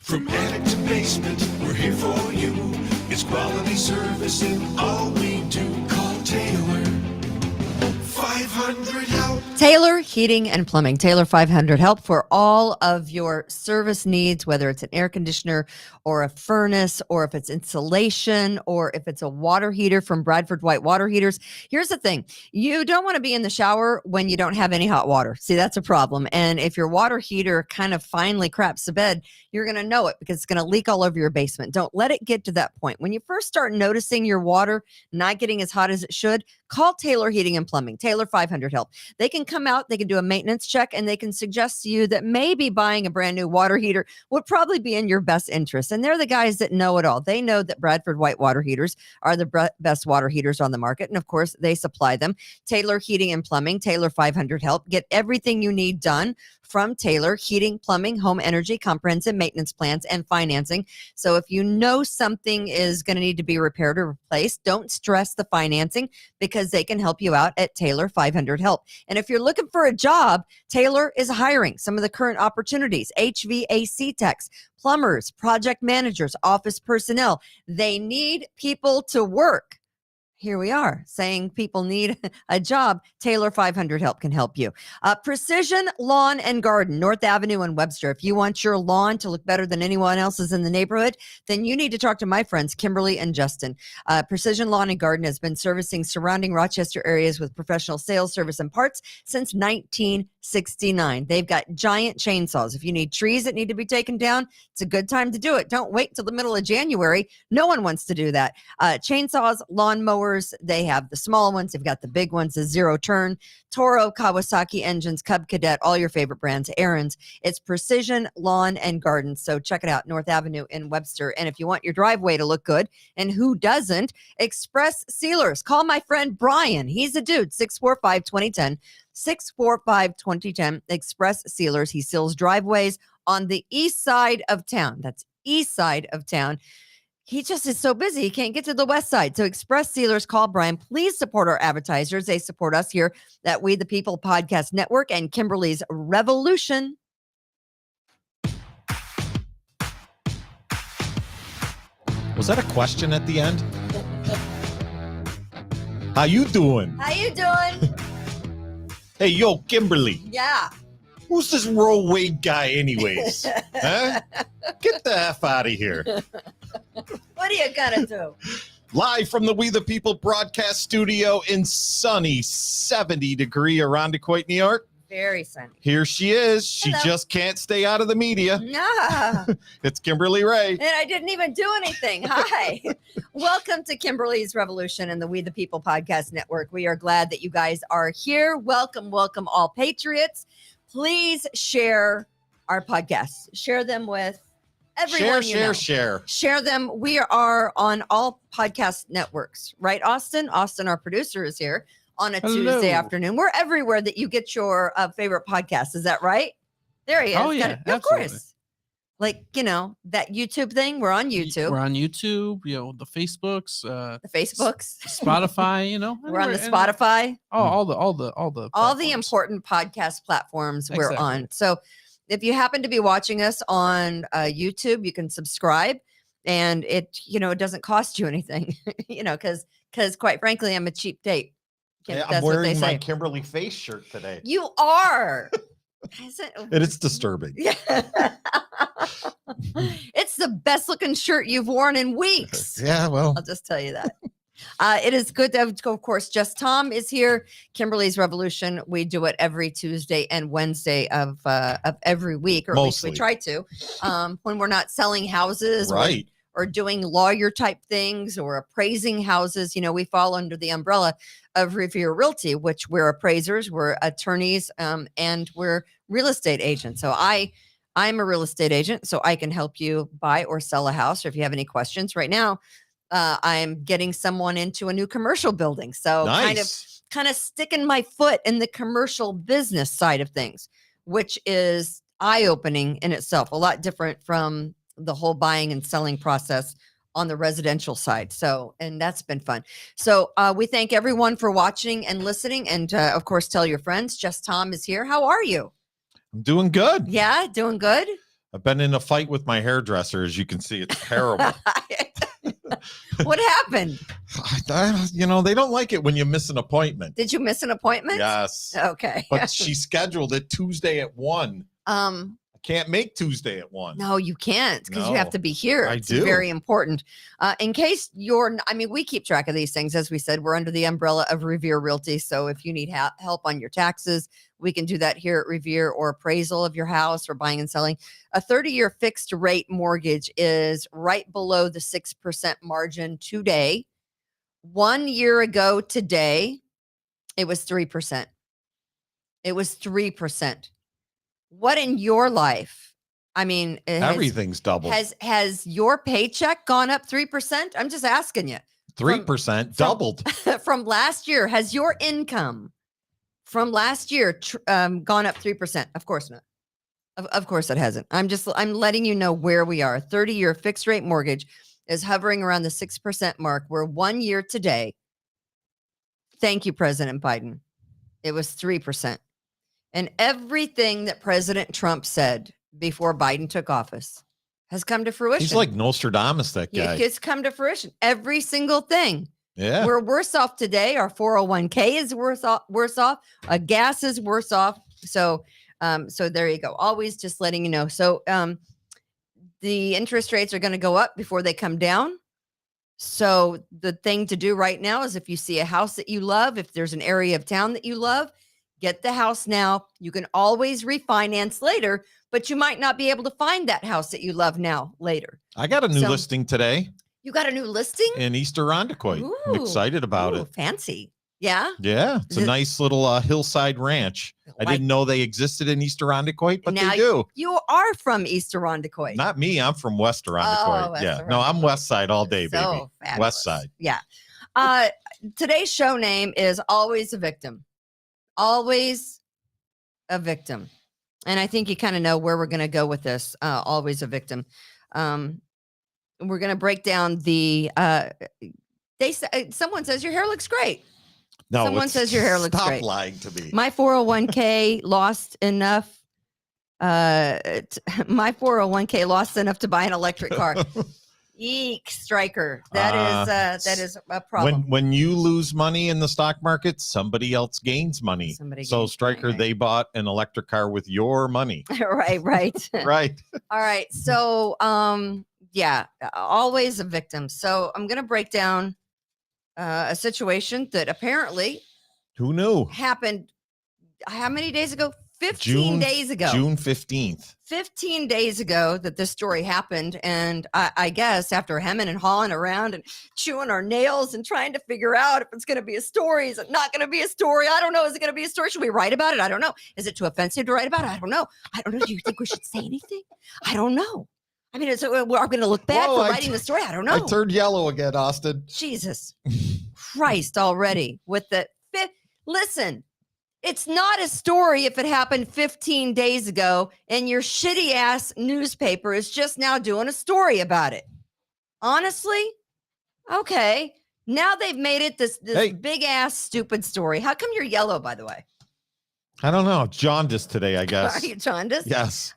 From attic to basement, we're here for you. It's quality service in all we do. Call Taylor. 500 help. Taylor Heating and Plumbing. Taylor 500 help for all of your service needs, whether it's an air conditioner or a furnace, or if it's insulation, or if it's a water heater from Bradford White Water Heaters. Here's the thing. You don't want to be in the shower when you don't have any hot water. See, that's a problem. And if your water heater kind of finally craps the bed, you're going to know it because it's going to leak all over your basement. Don't let it get to that point. When you first start noticing your water not getting as hot as it should, call Taylor Heating and Plumbing. Taylor 500 help. They can come out, they can do a maintenance check, and they can suggest to you that maybe buying a brand new water heater would probably be in your best interest. And they're the guys that know it all. They know that Bradford White Water Heaters are the best water heaters on the market. And of course, they supply them. Taylor Heating and Plumbing, Taylor 500 help. Get everything you need done from Taylor Heating, Plumbing, Home Energy, comprehensive maintenance plans, and financing. So if you know something is going to need to be repaired or replaced, don't stress the financing because they can help you out at Taylor 500 help. And if you're looking for a job, Taylor is hiring. Some of the current opportunities: HVAC techs, plumbers, project managers, office personnel. They need people to work. Here we are saying people need a job. Taylor 500 help can help you. Precision Lawn and Garden, North Avenue and Webster. If you want your lawn to look better than anyone else's in the neighborhood, then you need to talk to my friends, Kimberly and Justin. Precision Lawn and Garden has been servicing surrounding Rochester areas with professional sales, service, and parts since 1969. They've got giant chainsaws. If you need trees that need to be taken down, it's a good time to do it. Don't wait till the middle of January. No one wants to do that. Chainsaws, lawn mowers, they have the small ones. They've got the big ones, the zero turn, Toro, Kawasaki engines, Cub Cadet, all your favorite brands, Aaron's. It's Precision Lawn and Garden. So check it out, North Avenue in Webster. And if you want your driveway to look good, and who doesn't, Express Sealers. Call my friend Brian. He's a dude, 645-2010. 645-2010, Express Sealers. He seals driveways on the east side of town. That's east side of town. He just is so busy, he can't get to the west side. So Express Sealers, call Brian. Please support our advertisers. They support us here at We the People Podcast Network and Kimberly's Revolution. Was that a question at the end? How you doing? How you doing? Hey, yo, Kimberly. Yeah. Who's this Roe Wade guy anyways? Huh? Get the F out of here. What are you gonna do? Live from the We the People broadcast studio in sunny 70-degree Irondequoit, New York. Very sunny. Here she is. She Hello. just can't stay out of the media. Yeah. It's Kimberly Ray. And I didn't even do anything. Hi. Welcome to Kimberly's Revolution and the We the People Podcast Network. We are glad that you guys are here. Welcome, welcome, all patriots. Please share our podcasts. Share them with everyone Share them. We are on all podcast networks, right, Austin? Austin, our producer, is here on a Tuesday afternoon. We're everywhere that you get your favorite podcast. Is that right? There he is. Oh, yeah, of course. Like, you know, that YouTube thing. We're on YouTube. We're on YouTube, you know, the Facebooks, Spotify, you know. We're on the Spotify. All the important podcast platforms we're Exactly. on. So if you happen to be watching us on YouTube, you can subscribe, and it doesn't cost you anything, because quite frankly, I'm a cheap date. I'm wearing my Kimberly face shirt today. You are. It's disturbing. Yeah. It's the best looking shirt you've worn in weeks. Yeah, well, I'll just tell you that. It is good to have, of course, Just Tom is here. Kimberly's Revolution. We do it every Tuesday and Wednesday of every week, or at least we try to, when we're not selling houses, right, or doing lawyer type things or appraising houses. We fall under the umbrella of Revere Realty, which we're appraisers, we're attorneys, and we're real estate agents. So I'm a real estate agent, so I can help you buy or sell a house. Or if you have any questions right now, I'm getting someone into a new commercial building. So nice. kind of sticking my foot in the commercial business side of things, which is eye-opening in itself, a lot different from the whole buying and selling process on the residential side. So, and that's been fun. So we thank everyone for watching and listening. And of course, tell your friends. Just Tom is here. How are you? I'm doing good. Yeah, doing good. I've been in a fight with my hairdresser. As you can see, it's terrible. What happened? They don't like it when you miss an appointment. Did you miss an appointment? Yes. Okay. But she scheduled it Tuesday at 1. I can't make Tuesday at 1. No, you can't because you have No, to be here. I It's do. very important. In case we keep track of these things. As we said, we're under the umbrella of Revere Realty. So if you need help on your taxes, we can do that here at Revere, or appraisal of your house or buying and selling. A 30-year fixed rate mortgage is right below the 6% margin today. 1 year ago today, it was 3%. It was 3%. What in your life? I mean, Everything's doubled. Has your paycheck gone up 3%? I'm just asking you. 3% doubled. From last year, has your income from last year gone up 3%? Of course not. Of course it hasn't. I'm letting you know where we are. A 30-year fixed rate mortgage is hovering around the 6% mark. We're 1 year today. Thank you, President Biden. It was 3%. And everything that President Trump said before Biden took office has come to fruition. He's like Nostradamus, that guy. It's come to fruition. Every single thing. Yeah. We're worse off today. Our 401k is worse off. Gas is worse off. So there you go. Always just letting you know. So the interest rates are going to go up before they come down. So the thing to do right now is, if you see a house that you love, if there's an area of town that you love, get the house now. You can always refinance later, but you might not be able to find that house that you love now later. I got a new listing today. You got a new listing? In East Irondequoit. I'm excited about it. Fancy. Yeah? Yeah. It's a nice little hillside ranch. I didn't know they existed in East Irondequoit, but they do. You are from East Irondequoit. Not me. I'm from West Irondequoit. Yeah. No, I'm West Side all day, baby. Fabulous. West Side. Yeah. Today's show name is Always a Victim. Always a Victim. And I think you kind of know where we're going to go with this. Always a Victim. We're going to break down the someone says your hair looks great. No, someone says your hair looks great. Stop lying to me. My 401k lost enough. My 401k lost enough to buy an electric car. Eek, Striker. That is a problem. When you lose money in the stock market, somebody else gains money. Striker, they bought an electric car with your money. Right. Right. All right. So yeah, always a victim. So I'm going to break down a situation that apparently who knew happened how many days ago? 15 days ago. June 15th. 15 days ago that this story happened. And I guess after hemming and hawing around and chewing our nails and trying to figure out if it's going to be a story, is it not going to be a story? I don't know. Is it going to be a story? Should we write about it? I don't know. Is it too offensive to write about it? I don't know. Do you think we should say anything? I don't know. I mean, we're going to look bad for writing the story. I don't know. I turned yellow again, Austin. Jesus Christ already with the listen. It's not a story if it happened 15 days ago and your shitty ass newspaper is just now doing a story about it. Honestly? Okay. Now they've made it this big ass stupid story. How come you're yellow, by the way? I don't know. Jaundice today, I guess. Are you jaundiced? Yes.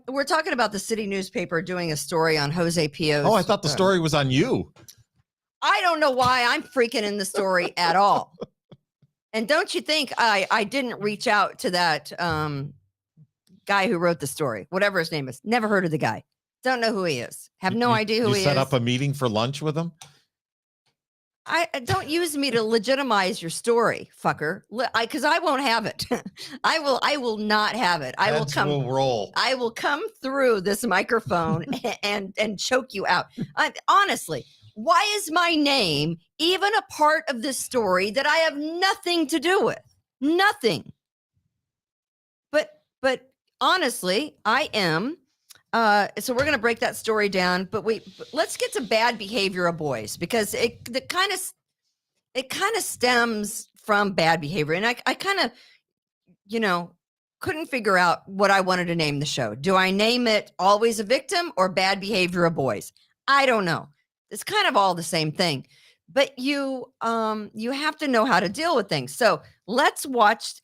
We're talking about the city newspaper doing a story on Jose Pio's. Oh, I thought the story was on you. I don't know why I'm freaking in the story at all. And don't you think I didn't reach out to that guy who wrote the story, whatever his name is. Never heard of the guy. Don't know who he is. Have no idea who he is. You set up a meeting for lunch with him? I don't use me to legitimize your story, fucker. Because I won't have it. I will not have it. I will come through this microphone and choke you out. Honestly. Why is my name even a part of this story that I have nothing to do with? Nothing. But honestly, I am. So we're going to break that story down. But let's get to bad behavior of boys, because it kind of stems from bad behavior, and I kind of couldn't figure out what I wanted to name the show. Do I name it Always a Victim or Bad Behavior of Boys? I don't know. It's kind of all the same thing, but you have to know how to deal with things. So let's watch.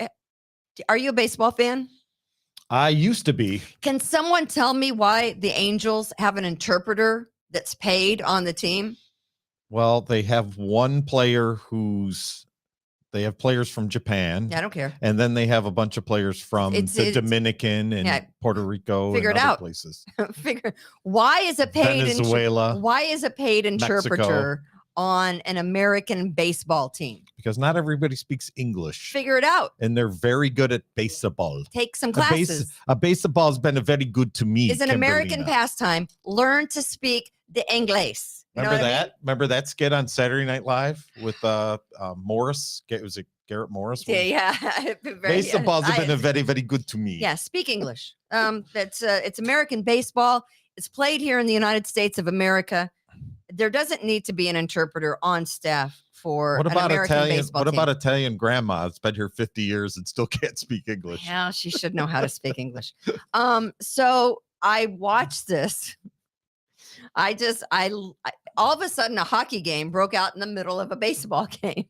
Are you a baseball fan? I used to be. Can someone tell me why the Angels have an interpreter that's paid on the team? Well, they have one player they have players from Japan. I don't care. And then they have a bunch of players from the Dominican and Puerto Rico and other places. Why is a paid Venezuela. Why is a paid interpreter Mexico. on an American baseball team? Because not everybody speaks English. Figure it out. And they're very good at baseball. Take some classes. A baseball has been very good to me. It's an American pastime. Learn to speak the English. Remember that? I mean? Remember that skit on Saturday Night Live with Morris? Was it Garrett Morris? Yeah. Baseball's have been very, very good to me. Yeah, speak English. It's American baseball. It's played here in the United States of America. There doesn't need to be an interpreter on staff for what about an American Italian? Baseball What team. about Italian grandma that's been here 50 years and still can't speak English? Yeah, she should know how to speak English. So I watched this. I all of a sudden a hockey game broke out in the middle of a baseball game.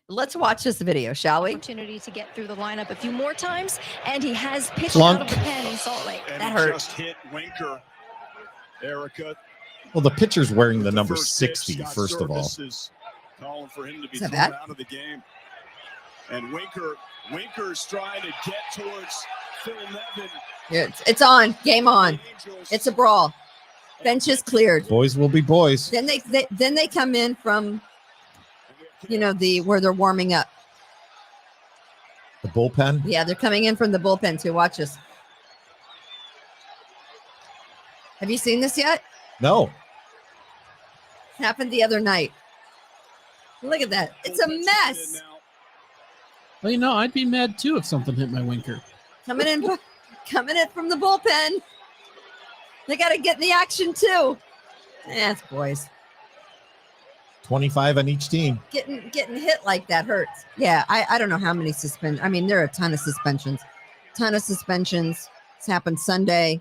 Let's watch this video, shall we? Opportunity to get through the lineup a few more times, and he has pitched Plunk. out of the pen in Salt Lake. And that hurt. Just hit Winker. Erica. Well, the pitcher's wearing the number first 60, pitch, Scott first of all. Service calling for him to be Is that thrown bad? out of the game. And Winker's trying to get towards Phil Nevin. It's on. Game on. The Angels- It's a brawl. Bench is cleared. Boys will be boys. Then they come in from where they're warming up. The bullpen. Yeah, they're coming in from the bullpen too. Watch this. Have you seen this yet? No. Happened the other night. Look at that. It's a Bullpen's mess. in now. Well, I'd be mad too if something hit my winker. Coming in from the bullpen. They got to get in the action too. That's boys. 25 on each team. Getting hit like that hurts. Yeah, I don't know how many suspensions. I mean, there are a ton of suspensions. It's happened Sunday.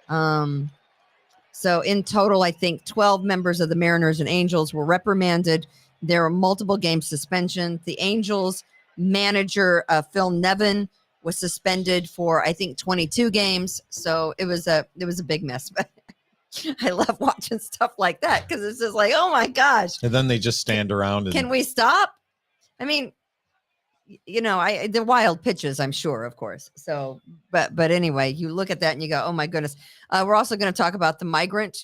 So in total, I think 12 members of the Mariners and Angels were reprimanded. There were multiple game suspensions. The Angels manager, Phil Nevin, was suspended for, I think, 22 games. So it was a big mess. But I love watching stuff like that because it's just like, oh my gosh. And then they just stand around. And Can we stop? I mean, the wild pitches, I'm sure, of course. So, but anyway, you look at that and you go, oh my goodness. We're also going to talk about the migrant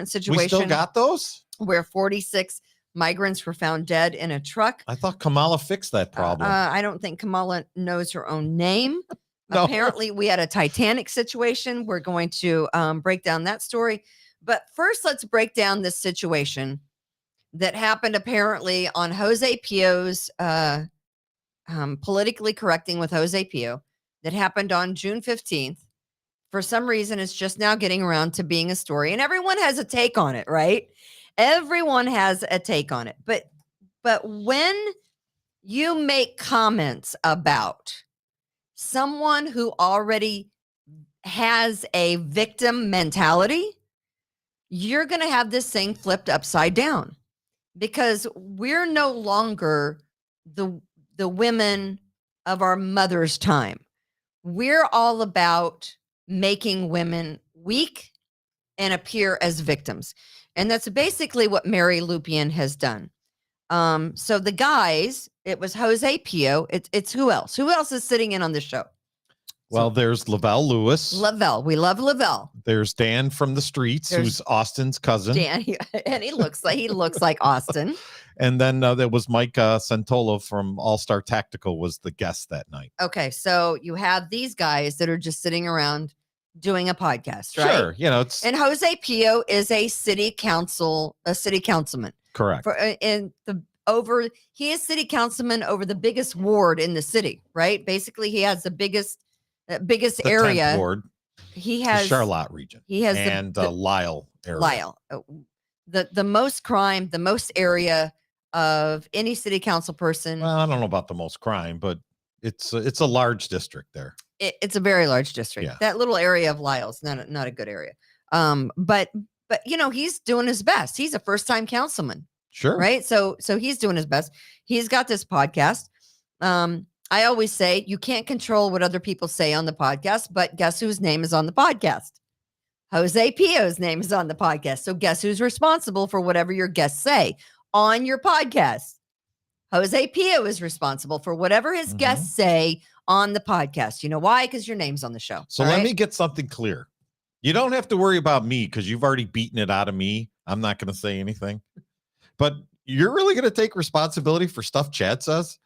situation. We still got those? Where 46 migrants were found dead in a truck. I thought Kamala fixed that problem. I don't think Kamala knows her own name. No. Apparently, we had a Titanic situation. We're going to break down that story. But first, let's break down this situation that happened apparently on Jose Pio's politically correcting with Jose Pio that happened on June 15th. For some reason, it's just now getting around to being a story, and everyone has a take on it, right? Everyone has a take on it. But when you make comments about someone who already has a victim mentality, you're going to have this thing flipped upside down because we're no longer the women of our mother's time. We're all about making women weak and appear as victims. And that's basically what Mary Lupien has done. So the guys, it was Jose Pio. It's who else? Who else is sitting in on this show? Well, there's Lavelle Lewis. Lavelle. We love Lavelle. There's Dan from the streets, who's Austin's cousin. Dan, and he looks like Austin. And then there was Mike Santola from All Star Tactical was the guest that night. Okay, so you have these guys that are just sitting around doing a podcast, right? Sure, it's and Jose Pio is a city councilman. correct. He is city councilman over the biggest ward in the city, right? Basically, he has the biggest the area. 10th ward, He has the Charlotte region. He has and Lyle area. Lyle, the most crime, the most area of any city council person. Well, I don't know about the most crime, but it's a large district there. It's a very large district. Yeah. That little area of Lyle's not a good area. But he's doing his best. He's a first time councilman. Sure. Right. So he's doing his best. He's got this podcast. I always say you can't control what other people say on the podcast, but guess whose name is on the podcast? Jose Pio's name is on the podcast. So guess who's responsible for whatever your guests say on your podcast? Jose Pio is responsible for whatever his guests say on the podcast. You know why? Because your name's on the show. So let me get something clear. You don't have to worry about me because you've already beaten it out of me. I'm not going to say anything. But you're really going to take responsibility for stuff Chad says?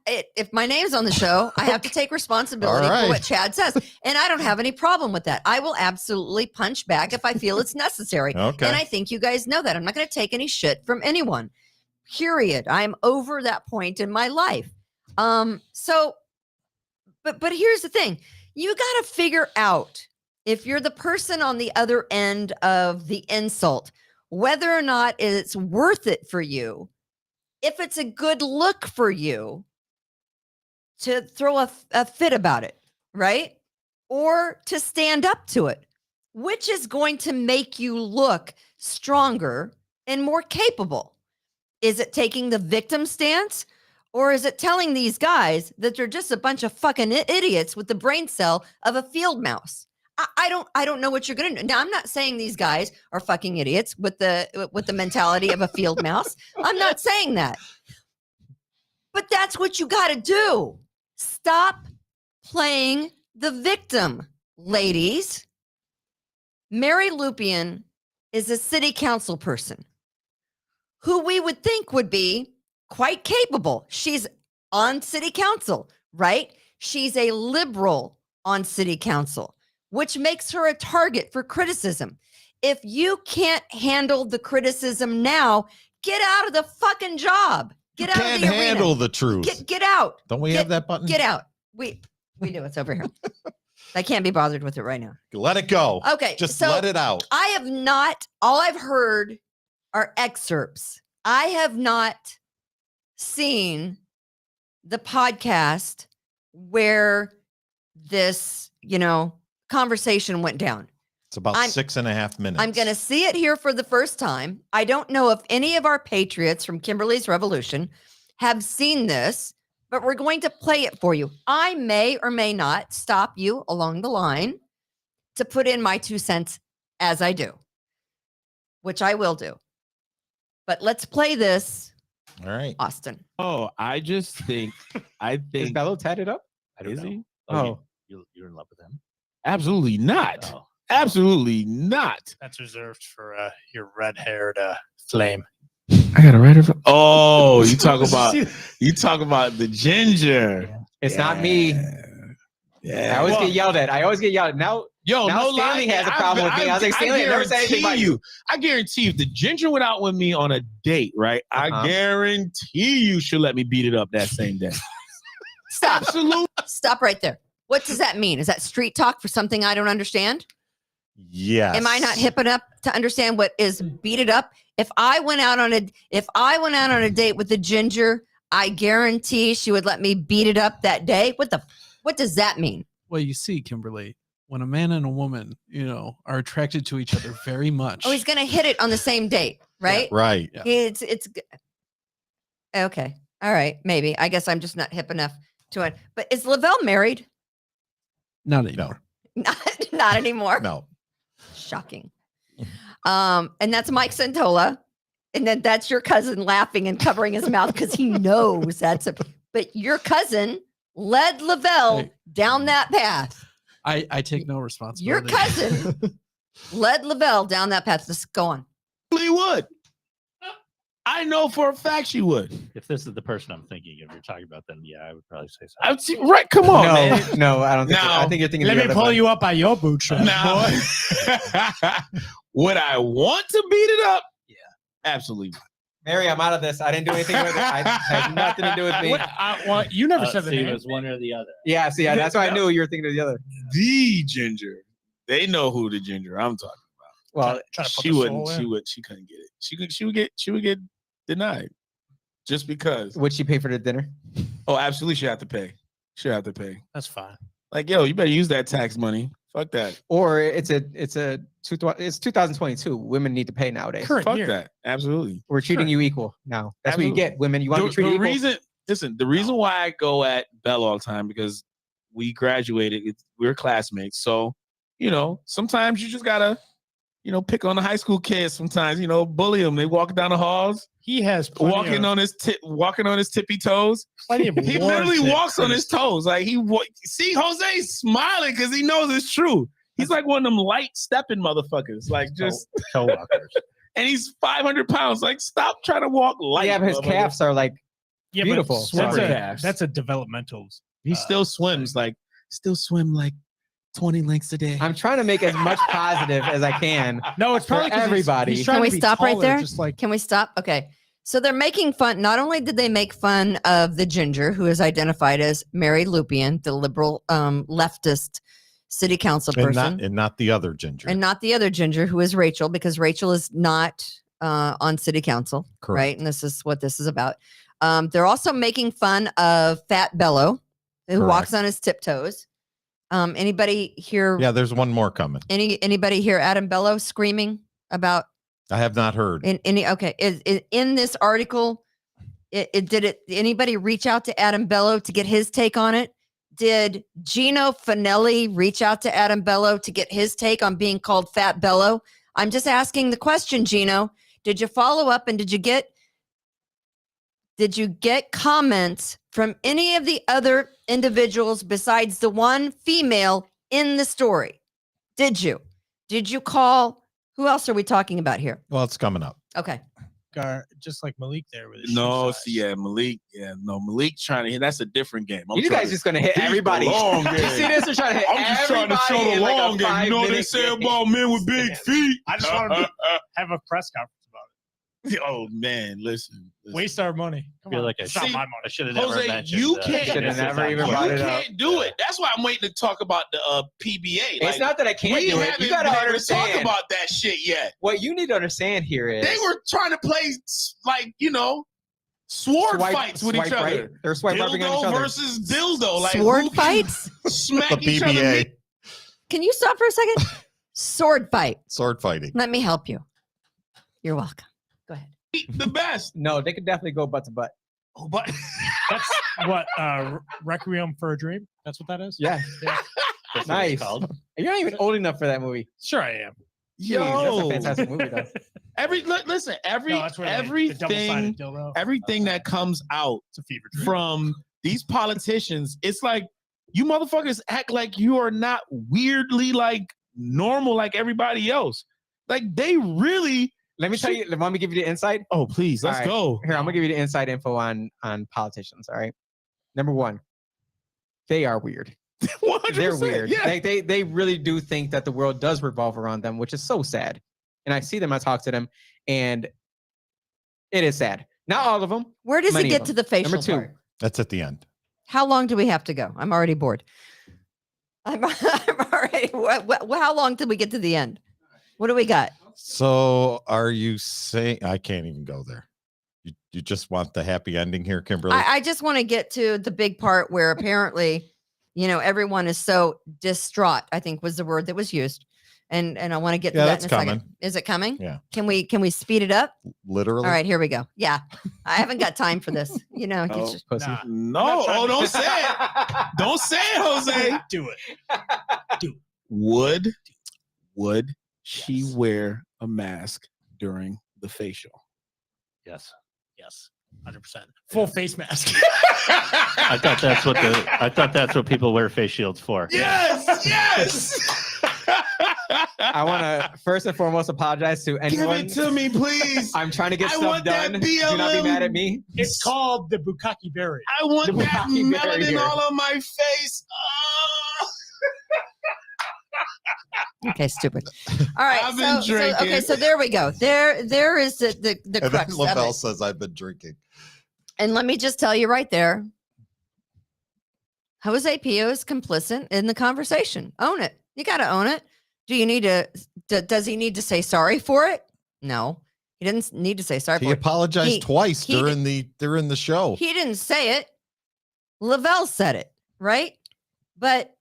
If my name's on the show, I have to take responsibility for what Chad says. And I don't have any problem with that. I will absolutely punch back if I feel it's necessary. Okay. And I think you guys know that. I'm not going to take any shit from anyone. Period. I'm over that point in my life. But here's the thing. You got to figure out, if you're the person on the other end of the insult, whether or not it's worth it for you, if it's a good look for you to throw a fit about it, right? Or to stand up to it, which is going to make you look stronger and more capable. Is it taking the victim stance, or is it telling these guys that they're just a bunch of fucking idiots with the brain cell of a field mouse? I don't know what you're going to do. Now, I'm not saying these guys are fucking idiots with the mentality of a field mouse. I'm not saying that. But that's what you got to do. Stop playing the victim, ladies. Mary Lupian is a city council person who we would think would be quite capable. She's on city council, right? She's a liberal on city council, which makes her a target for criticism. If you can't handle the criticism now, get out of the fucking job. Get out of the arena. Can't handle the truth. Get out. Don't we have that button? Get out. We do. It's over here. I can't be bothered with it right now. Let it go. Okay. Just so let it out. I have not, all I've heard are excerpts. I have not seen the podcast where this, conversation went down. It's about 6.5 minutes. I'm going to see it here for the first time. I don't know if any of our patriots from Kimberly's Revolution have seen this, but we're going to play it for you. I may or may not stop you along the line to put in my 2 cents as I do, which I will do. But let's play this. All right. Austin. Oh, I just think, Is Bello tatted up? Is he? Oh. You're in love with him? Absolutely not. Oh. Absolutely not. That's reserved for your red-haired flame. I got a writer. Oh, you talk about the ginger. Yeah. It's not me. Yeah. I always get yelled at. Now, now no Stanley has a problem with me. I was like, Stanley, I never said anything about you. I guarantee if the ginger went out with me on a date, right? I guarantee you she'll let me beat it up that same day. Stop. Absolutely. Stop right there. What does that mean? Is that street talk for something I don't understand? Yes. Am I not hip enough to understand what is beat it up? If I went out on a date with the ginger, I guarantee she would let me beat it up that day. What does that mean? Well, you see, Kimberly, when a man and a woman, are attracted to each other very much. Oh, he's going to hit it on the same date, right? Yeah, right. Yeah. It's okay. All right. Maybe. I guess I'm just not hip enough to it. But is Lavelle married? Not anymore. Not anymore. No. Shocking. And that's Mike Santola. And then that's your cousin laughing and covering his mouth because he knows but your cousin led Lavelle down that path. I take no responsibility. Your cousin led Lavelle down that path. Just go on. She would. I know for a fact she would. If this is the person I'm thinking of, you're talking about, then yeah, I would probably say so. I would see, right? Come on, man. No, I don't think. No. I think you're thinking. Let me pull you up by your bootstrap. Now, would I want to beat it up? Yeah, absolutely. Mary, I'm out of this. I didn't do anything with it. I had nothing to do with me. You never said the See, name. it was one or the other. Yeah, see, that's why I knew you were thinking of the other. The ginger. They know who the ginger I'm talking about. Well, Trying to put She the wouldn't. soul in. She couldn't get it. She would get denied, just because. would she pay for the dinner? Oh, absolutely. She have to pay. She have to pay. That's fine. Like, yo, you better use that tax money. Fuck that. Or it's 2022. Women need to pay nowadays. Current Fuck year. that. Absolutely. We're treating you equal now. That's what you Absolutely. get. Women, you want to be treated The equal. reason Listen, the reason why I go at Bell all the time because we graduated, we're classmates. So, sometimes you just gotta, pick on the high school kids. Sometimes, bully them. They walk down the halls. He has walking on his tippy toes. Plenty of he literally walks on his toes. Like see, Jose's smiling because he knows it's true. He's like one of them light stepping motherfuckers. Like just toe walkers. And he's 500 pounds. Like, stop trying to walk light. Yeah, but his calves are like beautiful. That's a developmental. He still swims like 20 lengths a day. I'm trying to make as much positive as I can. No, it's probably for everybody. He's Can we stop right taller, there? Just like Can we stop? Okay. So they're making fun. Not only did they make fun of the ginger, who is identified as Mary Lupian, the liberal leftist city council person, and not the other ginger, and not the other ginger, who is Rachel, because Rachel is not on city council, Correct. right? And this is what this is about. They're also making fun of Fat Bello, who Correct. walks on his tiptoes. Anybody here? Yeah, there's one more coming. Anybody hear Adam Bello screaming about? I have not heard. Okay. In this article, did anybody reach out to Adam Bello to get his take on it? Did Gino Finelli reach out to Adam Bello to get his take on being called Fat Bello? I'm just asking the question, Gino. Did you follow up and did you get comments from any of the other individuals besides the one female in the story? Did you call? Who else are we talking about here? Well, it's coming up. Okay. just like Malik there with his No, shoe size. see, yeah, Malik. Yeah, no, Malik trying to hit. That's a different game. You guys just gonna hit everybody. You see this? They're trying to hit I'm just trying to show everybody the in like long a game. You know what they 5-minute say game. about men with big feet? I just want to have a press conference about Oh man, listen. it. Waste our money. Come I feel on. like It's not my money. I should have never Jose, mentioned. you can't. Should have never even You brought it up. can't do it. That's why I'm waiting to talk about the PBA. It's not that I can't we do it. haven't You gotta been able to understand. talk about that shit yet. What you need to understand here is They were trying to play sword fights with each swipe right. other. They're swipe rapping on each Dildo other. versus dildo. Like Sword who can fights? Smack The each other. PBA, Can you stop for a second? Sword fight. sword fighting. Let me help you. You're welcome. Go ahead. The best. No, they could definitely go butt to butt. Oh, but That's what Requiem for a Dream. That's what that is. Yeah. That's what it's Nice. called. You're not even old enough for that movie. Sure I am. Jeez, that's a yo, fantastic movie though. listen, No, that's where the everything, double-sided dildo. everything that comes out It's a fever dream. from these politicians, it's like you motherfuckers act like you are not weirdly like normal like everybody else. Like they really. Let me tell you. Let me give you the insight. Oh, please, let's All right. go. Here, I'm gonna give you the inside info on politicians. All right. Number one, they are weird. 100%, They're weird. Yeah. They really do think that the world does revolve around them, which is so sad. And I see them, I talk to them, and it is sad. Not all of them. Where does Many it of get to them. the facial Number two. part? That's at the end. How long do we have to go? I'm already bored. I'm already. How long till we get to the end? What do we got? So are you saying I can't even go there? You just want the happy ending here, Kimberly? I just want to get to the big part where apparently, everyone is so distraught, I think was the word that was used. And I want to get to Yeah, that that's in a second. coming. Is it coming? Yeah. Can we speed it up? Literally. All right, here we go. Yeah. I haven't got time for this. Oh, Just- Pussy. Nah. No, don't say it. Don't say it, Jose. Do it. Would she wear a mask during the facial? Yes. 100%. Full face mask. I thought that's what people wear face shields for. Yes. I want to first and foremost apologize to Give anyone. it to me, please. I'm trying to get I stuff want that done. Do not be BLM. mad at me. It's called the Bukkake Berry. I want The that Bukkake berry melanin here. all on my face. Oh. okay, stupid. All right. I've been drinking. Okay, so there we go. There is the And then crux of LaBelle it. says I've been drinking. And let me just tell you right there, Jose Pio is complicit in the conversation. Own it. You got to own it. Do you need to? Does he need to say sorry for it? No, he didn't need to say sorry He for it. apologized twice he during the show. He didn't say it. Lavelle said it, right? But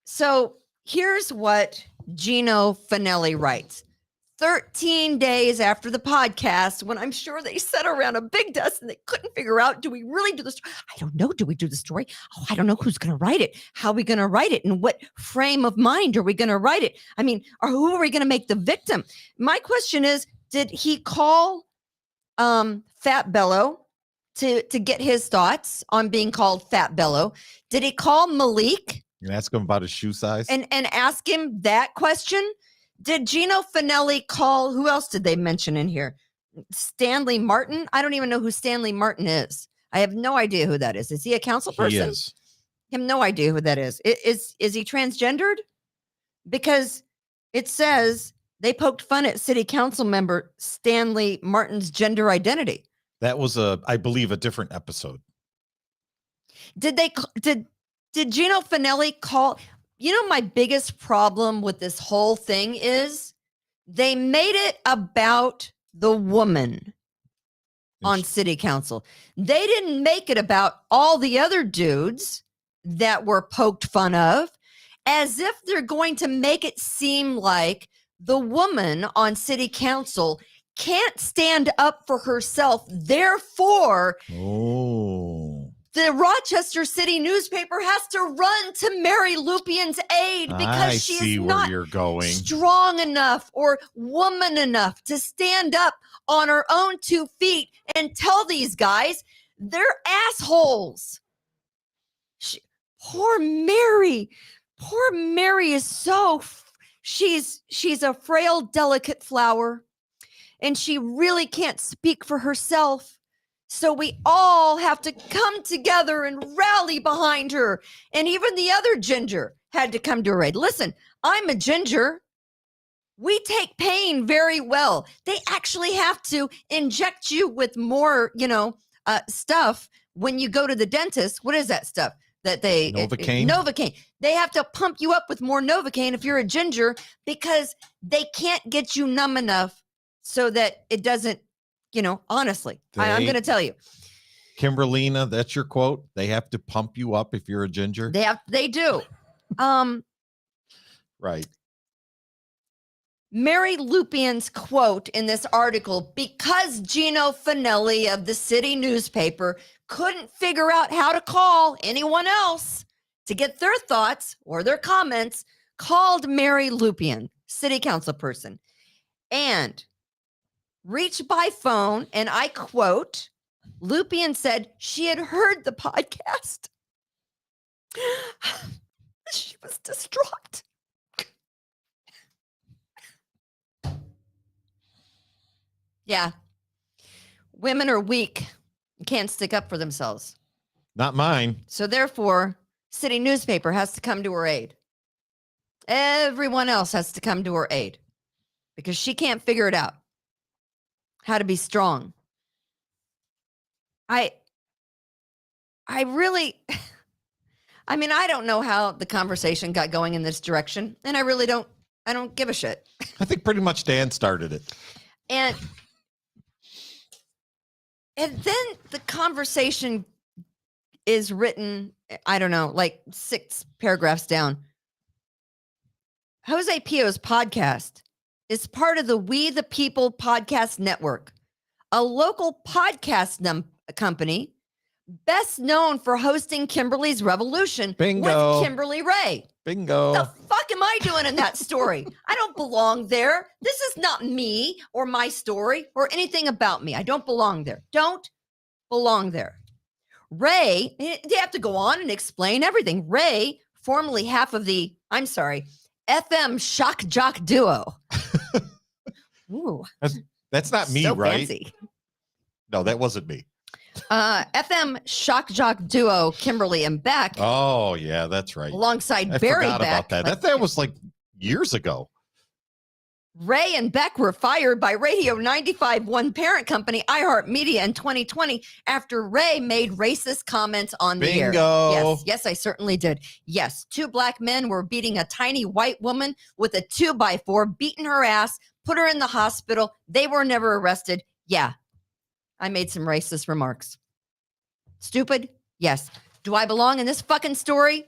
so here's what Gino Finelli writes. 13 days after the podcast, when I'm sure they sat around a big desk and they couldn't figure out, do we really do this? I don't know. Do we do the story? Oh, I don't know who's going to write it. How are we going to write it? And what frame of mind are we going to write it? I mean, or who are we going to make the victim? My question is, did he call Fat Bello to get his thoughts on being called Fat Bello? Did he call Malik And ask him about his shoe size. and ask him that question? Did Gino Finelli call? Who else did they mention in here? Stanley Martin? I don't even know who Stanley Martin is. I have no idea who that is. Is he a council person? He is. I have no idea who that is. Is he transgendered? Because it says they poked fun at city council member Stanley Martin's gender identity. That was I believe, a different episode. Did Gino Finelli call? You know, my biggest problem with this whole thing is they made it about the woman on city council. They didn't make it about all the other dudes that were poked fun of, as if they're going to make it seem like the woman on city council can't stand up for herself. Therefore, the Rochester City newspaper has to run to Mary Lupien's aid because I she see is where not you're going. strong enough or woman enough to stand up on her own 2 feet and tell these guys they're assholes. Poor Mary is so, she's a frail, delicate flower, and she really can't speak for herself. So we all have to come together and rally behind her. And even the other ginger had to come to her aid. Listen, I'm a ginger. We take pain very well. They actually have to inject you with more, stuff when you go to the dentist. What is that stuff that they Novocaine? Novocaine. They have to pump you up with more Novocaine if you're a ginger, because they can't get you numb enough so that it doesn't, honestly, I'm going to tell you. Kimberlina, that's your quote. They have to pump you up if you're a ginger. They do. Right. Mary Lupien's quote in this article, because Gino Finelli of the city newspaper couldn't figure out how to call anyone else to get their thoughts or their comments, called Mary Lupien, city council person, and reached by phone. And I quote, Lupien said she had heard the podcast. She was distraught. Yeah. Women are weak and can't stick up for themselves. Not mine. So therefore, city newspaper has to come to her aid. Everyone else has to come to her aid because she can't figure it out. How to be strong. I really, I don't know how the conversation got going in this direction, and I don't give a shit. I think pretty much Dan started it. And then the conversation is written, I don't know, like 6 paragraphs down. Jose Pio's podcast is part of the We the People podcast network, a local podcast company best known for hosting Kimberly's Revolution Bingo. with Kimberly Ray. Bingo. The fuck am I doing in that story? I don't belong there. This is not me or my story or anything about me. I don't belong there. Don't belong there. Ray, they have to go on and explain everything. Ray, formerly half of the, FM Shock Jock Duo. Ooh. That's not me, so right? Fancy. No, that wasn't me. FM Shock Jock Duo, Kimberly and Beck, Oh, yeah, that's right. alongside I Barry forgot Beck. about that. That was like years ago. Ray and Beck were fired by Radio 95 One parent company iHeartMedia in 2020 after Ray made racist comments on the air. Bingo. Yes, I certainly did. Yes, 2 black men were beating a tiny white woman with a 2x4, beating her ass, put her in the hospital. They were never arrested. Yeah, I made some racist remarks. Stupid? Yes. Do I belong in this fucking story?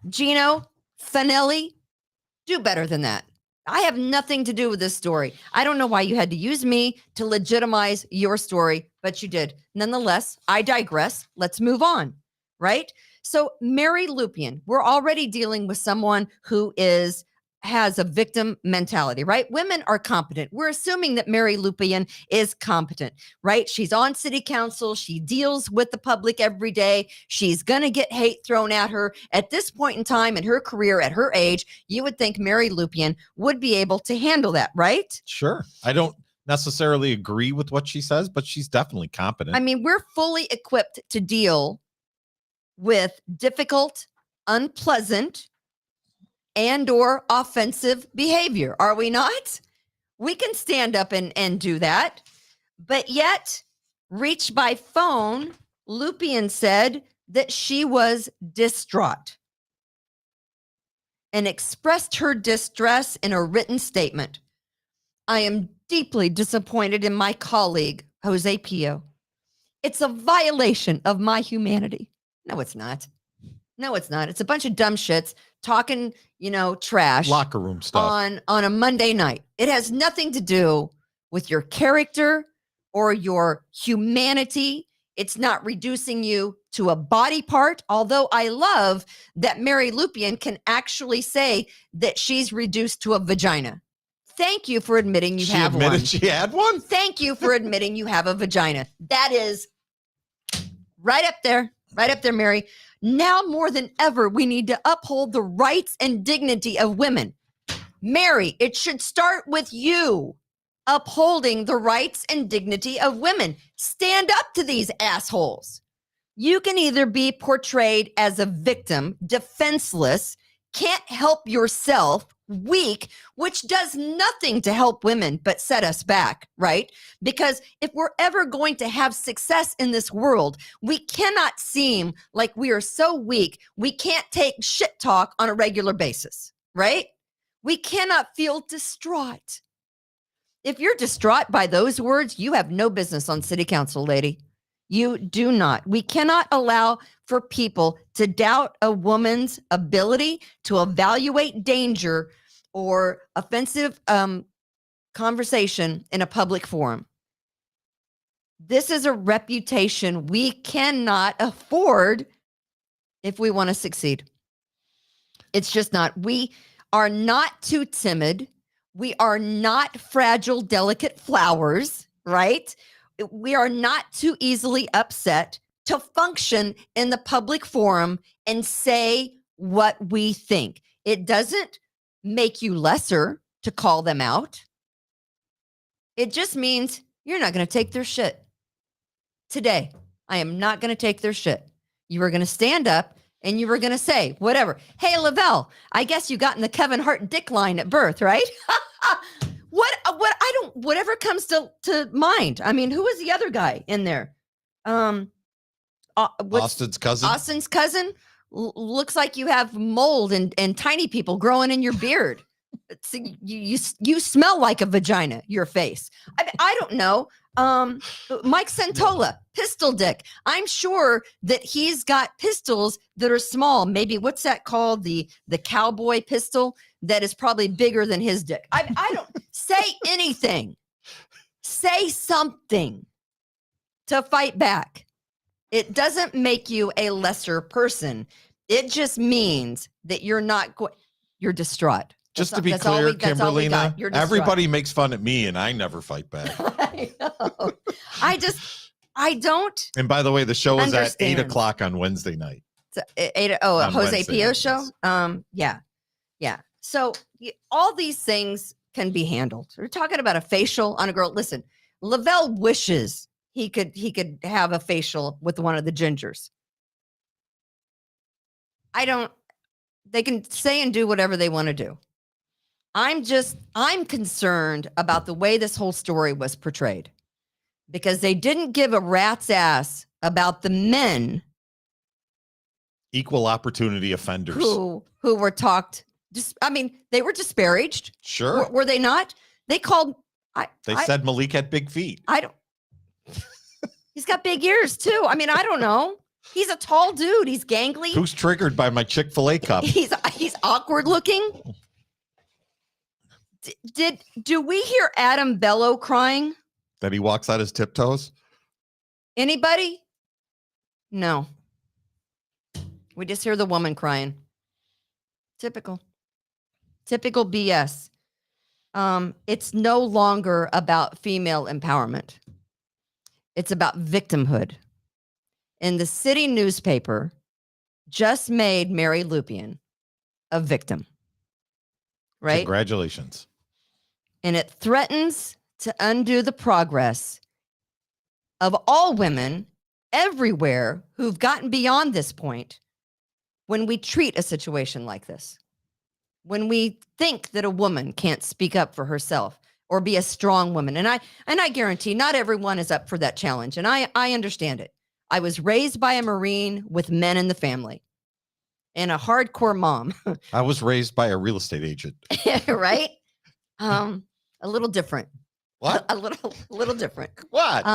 Gino Finelli? Do better than that. I have nothing to do with this story. I don't know why you had to use me to legitimize your story, but you did. Nonetheless, I digress. Let's move on, right? So Mary Lupian, we're already dealing with someone who has a victim mentality, right? Women are competent. We're assuming that Mary Lupian is competent, right? She's on city council. She deals with the public every day. She's going to get hate thrown at her. At this point in time in her career, at her age, you would think Mary Lupian would be able to handle that, right? Sure. I don't necessarily agree with what she says, but she's definitely competent. I mean, we're fully equipped to deal with difficult, unpleasant, and or offensive behavior, are we not? We can stand up and do that. But yet, reached by phone, Lupian said that she was distraught and expressed her distress in a written statement. I am deeply disappointed in my colleague, Jose Pio. It's a violation of my humanity. No, it's not. No, it's not. It's a bunch of dumb shits talking, trash Locker room stuff. on a Monday night. It has nothing to do with your character or your humanity. It's not reducing you to a body part, although I love that Mary Lupian can actually say that she's reduced to a vagina. Thank you for admitting you have one. She admitted she had one? Thank you for admitting you have a vagina. That is right up there, Mary. Now more than ever, we need to uphold the rights and dignity of women. Mary, it should start with you upholding the rights and dignity of women. Stand up to these assholes. You can either be portrayed as a victim, defenseless, can't help yourself, weak, which does nothing to help women but set us back, right? Because if we're ever going to have success in this world, we cannot seem like we are so weak, we can't take shit talk on a regular basis, right? We cannot feel distraught. If you're distraught by those words, you have no business on city council, lady. You do not. We cannot allow for people to doubt a woman's ability to evaluate danger or offensive conversation in a public forum. This is a reputation we cannot afford if we want to succeed. It's just not. We are not too timid. We are not fragile, delicate flowers, right? We are not too easily upset to function in the public forum and say what we think. It doesn't make you lesser to call them out. It just means you're not going to take their shit. Today, I am not going to take their shit. You are going to stand up and you were going to say whatever. Hey, Lavelle, I guess you got in the Kevin Hart dick line at birth, right? Whatever comes to mind. I mean, who was the other guy in there? Austin's cousin. Austin's cousin. Looks like you have mold and tiny people growing in your beard. You smell like a vagina, your face. I don't know. Mike Santola, pistol dick. I'm sure that he's got pistols that are small. Maybe what's that called? The cowboy pistol that is probably bigger than his dick. I don't say anything. Say something to fight back. It doesn't make you a lesser person. It just means that you're not you're distraught. Just to be clear, Kimberly, everybody makes fun at me and I never fight back. I know. I don't. And by the way, the show is at 8:00 on Wednesday night. A Jose Pio show. Yeah. So all these things can be handled. We're talking about a facial on a girl. Listen, Lavelle wishes he could have a facial with one of the gingers. They can say and do whatever they want to do. I'm concerned about the way this whole story was portrayed because they didn't give a rat's ass about the men. Equal opportunity offenders. Who were talked. They were disparaged. Sure. Were they not? They called. They said Malik had big feet. He's got big ears too. I don't know. He's a tall dude. He's gangly. Who's triggered by my Chick-fil-A cup? He's awkward looking. Do we hear Adam Bello crying? That he walks on his tiptoes? Anybody? No. We just hear the woman crying. Typical BS. It's no longer about female empowerment. It's about victimhood. And the city newspaper just made Mary Lupian a victim. Right? Congratulations. And it threatens to undo the progress of all women everywhere who've gotten beyond this point when we treat a situation like this. When we think that a woman can't speak up for herself or be a strong woman. And I guarantee not everyone is up for that challenge. And I understand it. I was raised by a Marine with men in the family and a hardcore mom. I was raised by a real estate agent. Right? A little different. What? A little different. What?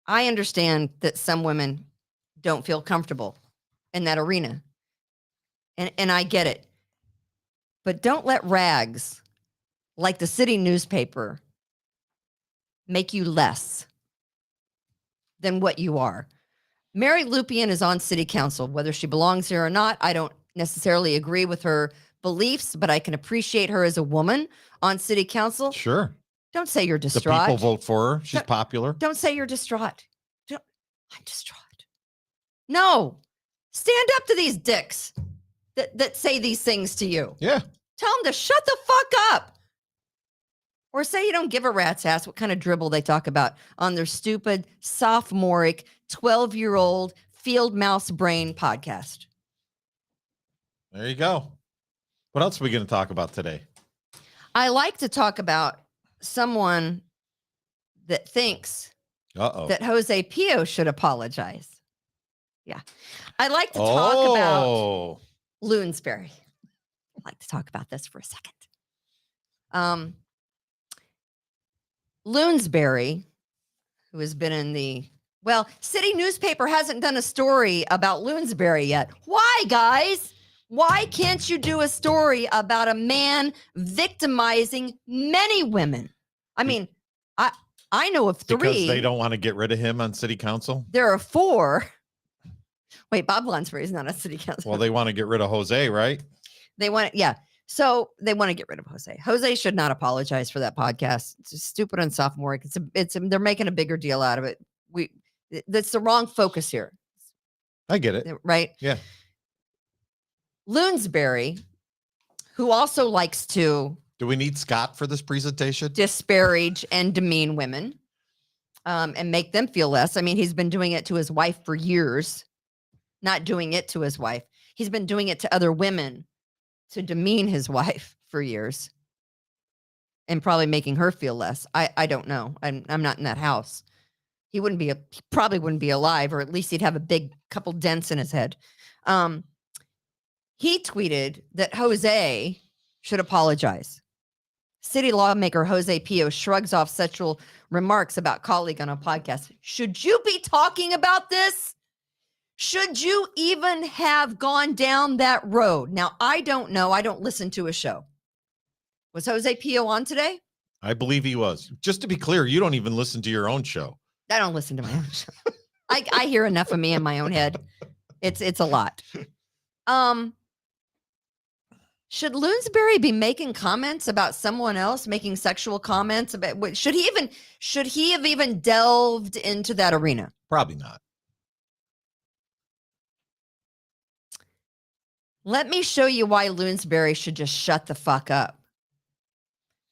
I understand that some women don't feel comfortable in that arena. And I get it. But don't let rags like the city newspaper make you less than what you are. Mary Lupian is on city council. Whether she belongs here or not, I don't necessarily agree with her beliefs, but I can appreciate her as a woman on city council. Sure. Don't say you're The distraught. people vote for her. She's popular. Don't say you're distraught. I'm distraught. No. Stand up to these dicks that say these things to you. Yeah. Tell them to shut the fuck up. Or say you don't give a rat's ass what kind of dribble they talk about on their stupid, sophomoric, 12-year-old field mouse brain podcast. There you go. What else are we going to talk about today? I like to talk about someone that thinks that Jose Pio should apologize. Yeah. I like to talk about Loonsberry. I'd like to talk about this for a second. Loonsberry, who has been in the, city newspaper hasn't done a story about Loonsberry yet. Why, guys? Why can't you do a story about a man victimizing many women? I mean, I know of 3. Because they don't want to get rid of him on city council? There are 4. Wait, Bob Lonsberry is not on city council. Well, they want to get rid of Jose, right? They want, yeah. So they want to get rid of Jose. Jose should not apologize for that podcast. It's just stupid and sophomoric. They're making a bigger deal out of it. That's the wrong focus here. I get it. Right? Yeah. Loonsberry, who also likes to Do we need Scott for this presentation? disparage and demean women and make them feel less. I mean, he's been doing it to his wife for years, not doing it to his wife. He's been doing it to other women to demean his wife for years and probably making her feel less. I don't know. I'm not in that house. He probably wouldn't be alive, or at least he'd have a big couple dents in his head. He tweeted that Jose should apologize. City lawmaker Jose Pio shrugs off sexual remarks about colleague on a podcast. Should you be talking about this? Should you even have gone down that road? Now, I don't know. I don't listen to a show. Was Jose Pio on today? I believe he was. Just to be clear, you don't even listen to your own show. I don't listen to my own show. I hear enough of me in my own head. It's a lot. Should Loonsberry be making comments about someone else, making sexual comments about should he have even delved into that arena? Probably not. Let me show you why Loonsberry should just shut the fuck up.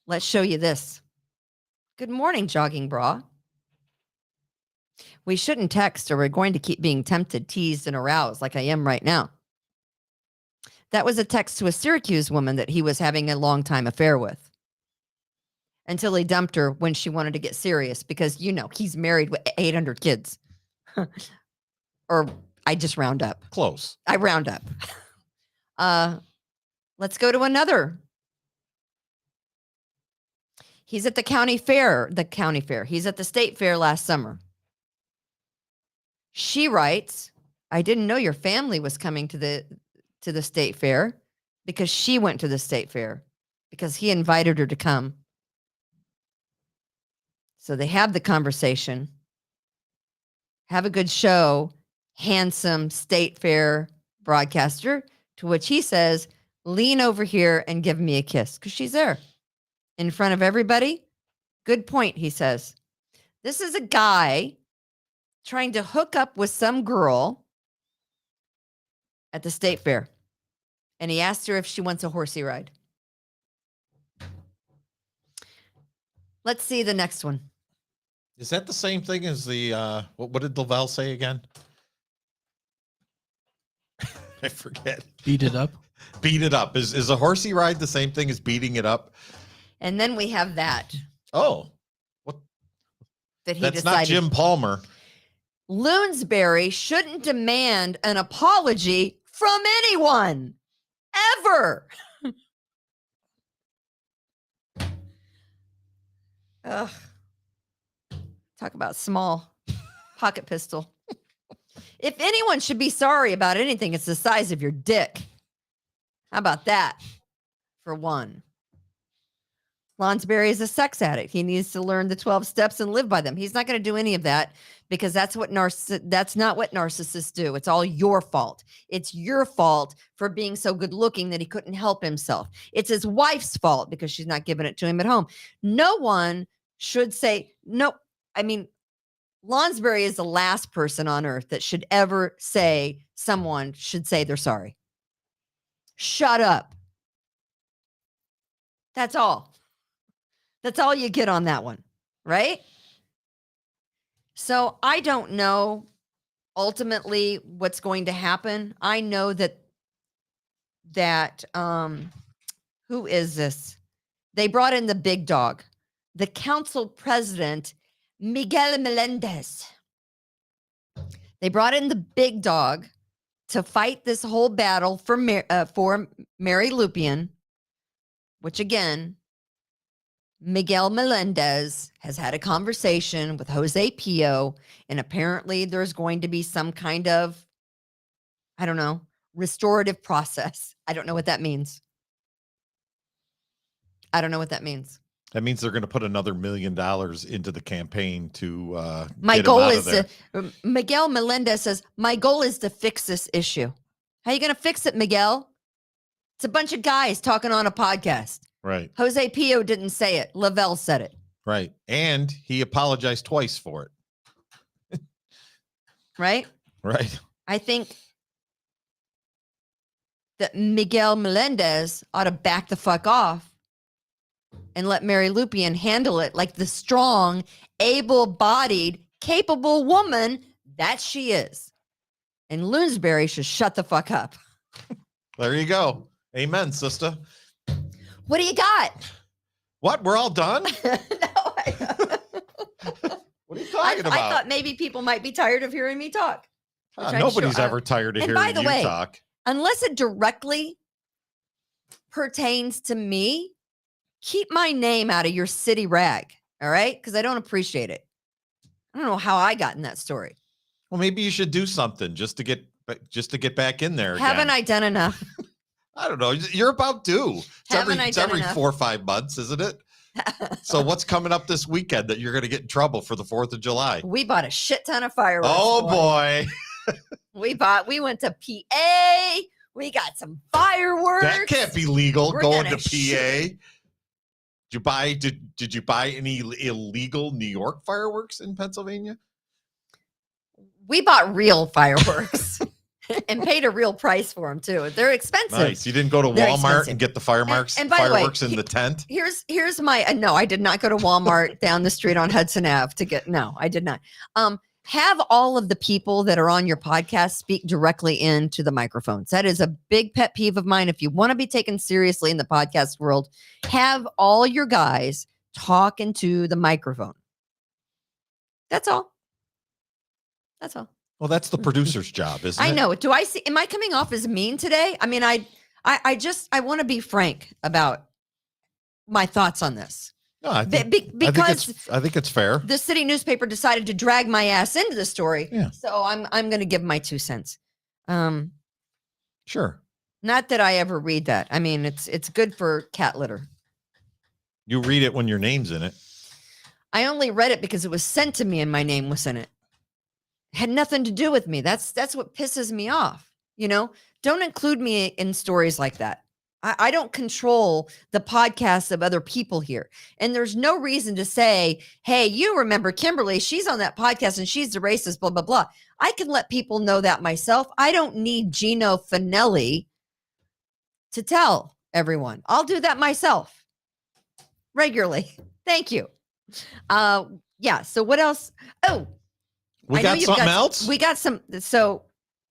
Let's show you this. Good morning, jogging bra. We shouldn't text or we're going to keep being tempted, teased, and aroused like I am right now. That was a text to a Syracuse woman that he was having a long-time affair with until he dumped her when she wanted to get serious because, he's married with 800 kids. Or I just round up. Close. I round up. Let's go to another. He's at the county fair. He's at the state fair last summer. She writes, I didn't know your family was coming to the state fair because she went to the state fair because he invited her to come. So they have the conversation, have a good show, handsome state fair broadcaster, to which he says, lean over here and give me a kiss, because she's there in front of everybody. Good point, he says. This is a guy trying to hook up with some girl at the state fair. And he asked her if she wants a horsey ride. Let's see the next one. Is that the same thing as the what did Lavelle say again? I forget. Beat it up. Beat it up. Is a horsey ride the same thing as beating it up? And then we have that. Oh, what? That he That's decided. not Jim Palmer. Loonsberry shouldn't demand an apology from anyone ever. Ugh. Talk about small pocket pistol. If anyone should be sorry about anything, it's the size of your dick. How about that? For one. Lonsberry is a sex addict. He needs to learn the 12 steps and live by them. He's not going to do any of that because that's not what narcissists do. It's all your fault. It's your fault for being so good looking that he couldn't help himself. It's his wife's fault because she's not giving it to him at home. No one should say, no. I mean, Lonsberry is the last person on earth that should ever say someone should say they're sorry. Shut up. That's all. That's all you get on that one, right? So I don't know ultimately what's going to happen. I know that who is this? They brought in the big dog, the council president, Miguel Melendez. They brought in the big dog to fight this whole battle for Mary Lupian, which again, Miguel Melendez has had a conversation with Jose Pio, and apparently there's going to be some kind of, I don't know, restorative process. I don't know what that means. I don't know what that means. That means they're going to put another $1 million into the campaign to my get goal him out is of there. to Miguel Melendez says, my goal is to fix this issue. How are you going to fix it, Miguel? It's a bunch of guys talking on a podcast. Right. Jose Pio didn't say it. Lavelle said it. Right. And he apologized twice for it. Right? Right. I think that Miguel Melendez ought to back the fuck off and let Mary Lupian handle it like the strong, able-bodied, capable woman that she is. And Loonsberry should shut the fuck up. There you go. Amen, sister. What do you got? What? We're all done? No, What are you talking about? I thought maybe people might be tired of hearing me talk. Nobody's ever tired of and hearing by the you way, talk. Unless it directly pertains to me, keep my name out of your city rag. All right? Because I don't appreciate it. I don't know how I got in that story. Well, maybe you should do something just to get back in there. Haven't again. I done enough? I don't know. You're about due. It's every enough? 4 or 5 months, isn't it? So what's coming up this weekend that you're going to get in trouble for the 4th of July? We bought a shit ton of fireworks. Oh boy. We went to PA. We got some fireworks. That can't be legal. We're Going to gonna PA. Did you buy any illegal New York fireworks in Pennsylvania? We bought real fireworks and paid a real price for them too. They're expensive. Nice. You didn't go to They're Walmart expensive. and get the fireworks And by the way, fireworks in the tent? Here's my no, I did not go to Walmart down the street on Hudson Ave to get no, I did not. Have all of the people that are on your podcast speak directly into the microphones. That is a big pet peeve of mine. If you want to be taken seriously in the podcast world, have all your guys talk into the microphone. That's all. That's all. Well, that's the producer's job, isn't it? I know. Am I coming off as mean today? I mean, I want to be frank about my thoughts on this. No, I think, because I think it's fair. the city newspaper decided to drag my ass into the story. Yeah. So I'm going to give my 2 cents. Sure. Not that I ever read that. I mean, it's good for cat litter. You read it when your name's in it. I only read it because it was sent to me and my name was in it. Had nothing to do with me. That's what pisses me off. Don't include me in stories like that. I don't control the podcasts of other people here. And there's no reason to say, hey, you remember Kimberly, she's on that podcast and she's the racist, blah, blah, blah. I can let people know that myself. I don't need Gino Finelli to tell everyone. I'll do that myself regularly. Thank you. Yeah. So what else? Oh, We got something else? We got some. So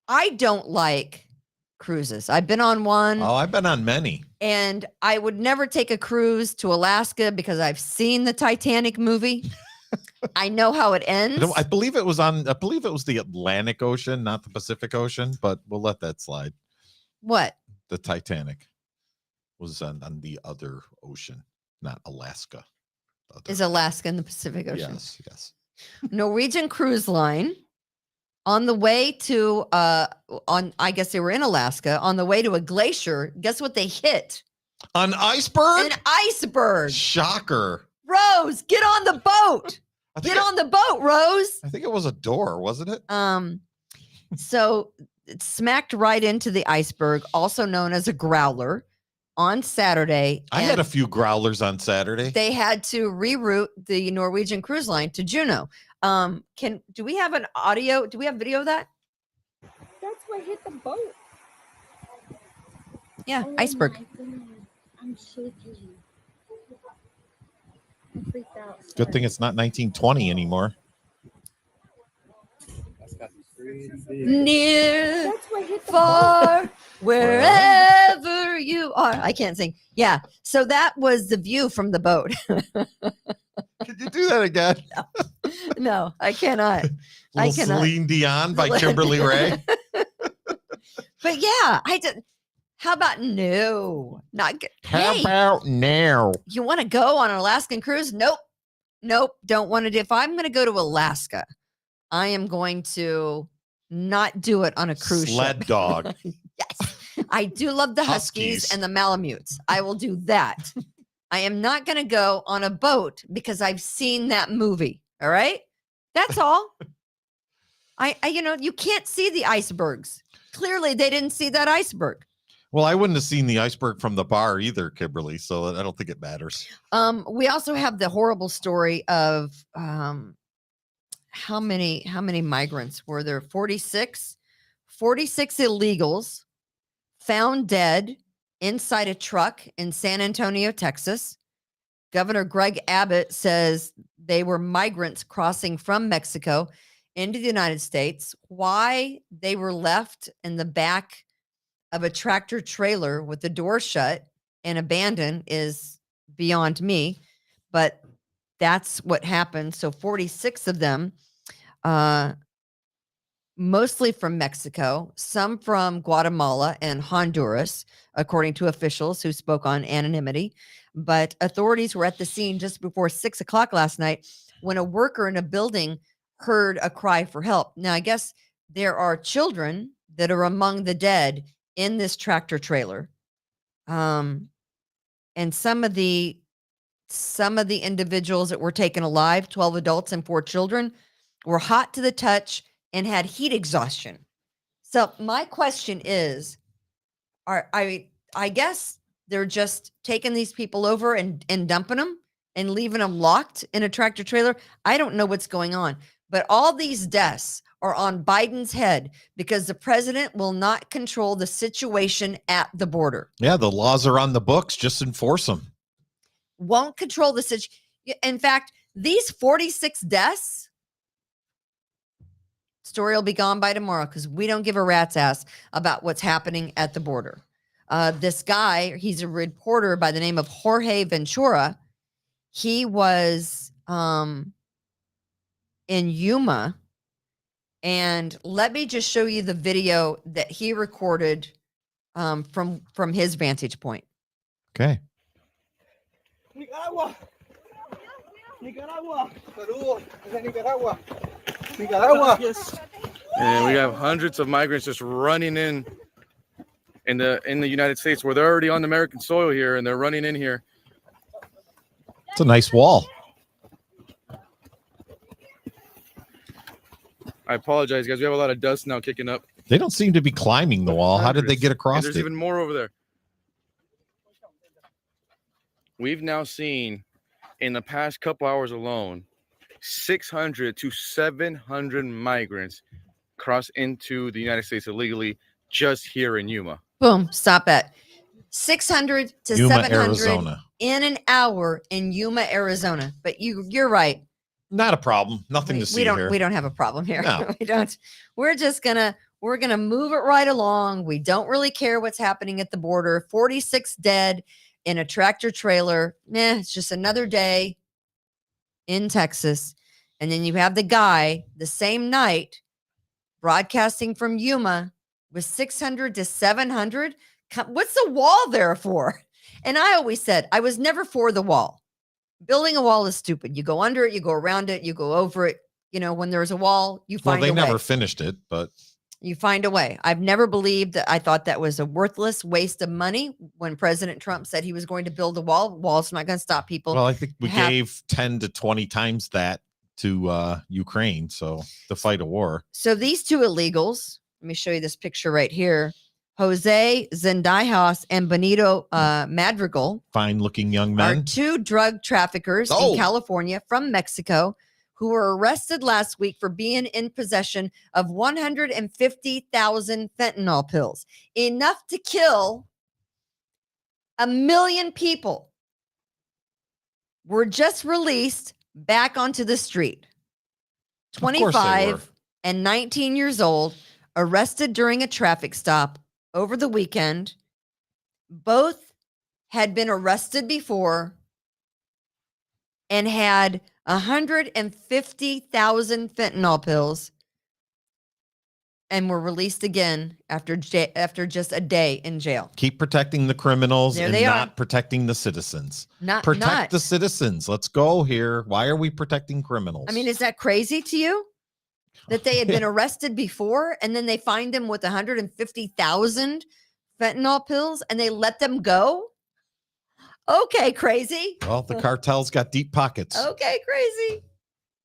I don't like cruises. I've been on one. Oh, I've been on many. And I would never take a cruise to Alaska because I've seen the Titanic movie. I know how it ends. I believe it was the Atlantic Ocean, not the Pacific Ocean, but we'll let that slide. What? The Titanic was on the other ocean, not Alaska. Is Alaska in the Pacific Ocean? Yes. Norwegian Cruise Line on the way to I guess they were in Alaska on the way to a glacier. Guess what they hit? An iceberg? An iceberg. Shocker. Rose, get on the boat. Get on the boat, Rose. I think it was a door, wasn't it? So it smacked right into the iceberg, also known as a growler, on Saturday. I had a few growlers on Saturday. They had to reroute the Norwegian Cruise Line to Juneau. Do we have an audio? Do we have video of that? That's what hit the boat. Yeah, Oh iceberg. my goodness. I'm shaking. I'm freaked out. Good thing it's not 1920 anymore. Near, far, wherever you are. I can't sing. Yeah. So that was the view from the boat. Could you do that again? No, I cannot. I cannot. Celine Dion by Kimberly Ray. But yeah, I did. How about no? Not good. How about now? You want to go on an Alaskan cruise? Nope. Don't want to do. If I'm going to go to Alaska, I am going to not do it on a cruise Sled ship. dog. Yes. I do love the Huskies and the Malamutes. I will do that. I am not going to go on a boat because I've seen that movie. All right. That's all. You can't see the icebergs. Clearly they didn't see that iceberg. Well, I wouldn't have seen the iceberg from the bar either, Kimberly, so I don't think it matters. We also have the horrible story of how many migrants were there? 46 illegals found dead inside a truck in San Antonio, Texas. Governor Greg Abbott says they were migrants crossing from Mexico into the United States. Why they were left in the back of a tractor trailer with the door shut and abandoned is beyond me, but that's what happened. So 46 of them, mostly from Mexico, some from Guatemala and Honduras, according to officials who spoke on anonymity. But authorities were at the scene just before 6 o'clock last night when a worker in a building heard a cry for help. Now, I guess there are children that are among the dead in this tractor trailer. And some of the individuals that were taken alive, 12 adults and 4 children, were hot to the touch and had heat exhaustion. So my question is, I guess they're just taking these people over and dumping them and leaving them locked in a tractor trailer. I don't know what's going on, but all these deaths are on Biden's head because the president will not control the situation at the border. Yeah, the laws are on the books. Just enforce them. Won't control the situation. In fact, these 46 deaths, story will be gone by tomorrow because we don't give a rat's ass about what's happening at the border. This guy, he's a reporter by the name of Jorge Ventura. He was in Yuma. And let me just show you the video that he recorded from his vantage point. Okay. Nicaragua. Saludos. Nicaragua. Nicaragua. And we have hundreds of migrants just running in in the United States, where they're already on American soil here and they're running in here. It's a nice wall. I apologize, guys. We have a lot of dust now kicking up. They don't seem to be climbing the wall. How did they get And across there's it? even more over there. We've now seen in the past couple hours alone 600 to 700 migrants cross into the United States illegally just here in Yuma. Boom. Stop at 600 to Yuma, 700 Arizona. in an hour in Yuma, Arizona. But you're right. Not a problem. Nothing to see here. We don't have a problem here. No. We don't. We're gonna move it right along. We don't really care what's happening at the border. 46 dead in a tractor trailer. It's just another day in Texas. And then you have the guy the same night broadcasting from Yuma with 600 to 700. What's the wall there for? And I always said I was never for the wall. Building a wall is stupid. You go under it, you go around it, you go over it. You know, when there's a wall, you find a way. Well, they never finished it, but you find a way. I've never believed that. I thought that was a worthless waste of money when President Trump said he was going to build a wall. Wall's not going to stop people. well, I think we gave 10 to 20 times that to Ukraine, so to fight a war. So these two illegals, let me show you this picture right here. Jose Zendajas and Benito Madrigal Fine-looking young are men. two drug traffickers in California from Mexico who were arrested last week for being in possession of 150,000 fentanyl pills, enough to kill 1 million people. Were just released back onto the street. Of course they were. 25 and 19 years old, arrested during a traffic stop over the weekend. Both had been arrested before and had 150,000 fentanyl pills and were released again after just a day in jail. Keep protecting the criminals There and they not are. protecting the citizens. Not Protect the citizens. Let's go here. Why are we protecting criminals? I mean, is that crazy to you? That they had been arrested before and then they find them with 150,000 fentanyl pills and they let them go? Okay, crazy. Well, the cartel's got deep pockets. Okay, crazy.